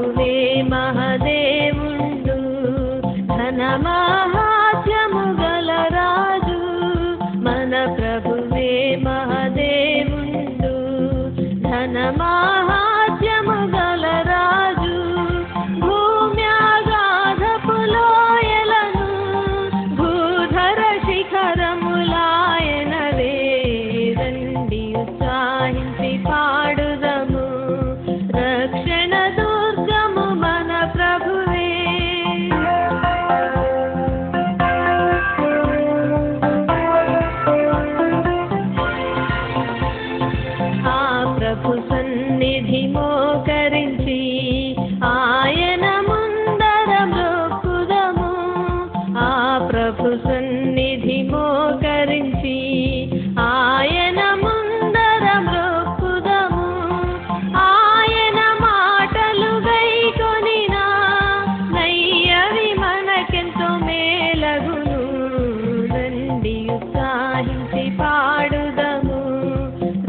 ప్రభువే మహదేవుండు ఘన మహాత్మ్యము గల రాజు మన ప్రభువే మహదేవుండు ఘన మహాత్మ్యము గల రాజు భూమి అగాధపు లోయలను భూధర శిఖరములాయనవే రండి ఉత్సాహించి పాడుదము రక్షణ దుర్గము మన ప్రభువే ఆ ప్రభు సన్నిధి మోకరించి ఆయన ముందర మ్రొక్కుదము ఆ ప్రభు సన్నిధి మోకరించి ఆయన ముందర మ్రొక్కుదము ఆయన మాటలు గైకొనినా నయ్యవి మనకెంతో మేలగును రండి ఉత్సాహించి పాడుదము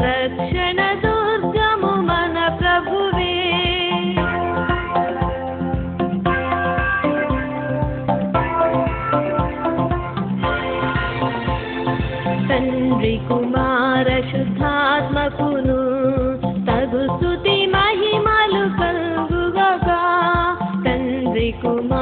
రక్షణ దుర్గము మన ప్రభువే తండ్రి కుమార శుద్ధాత్మకును తగు స్తుతి మహిమలు కలుగుగా తండ్రి కుమార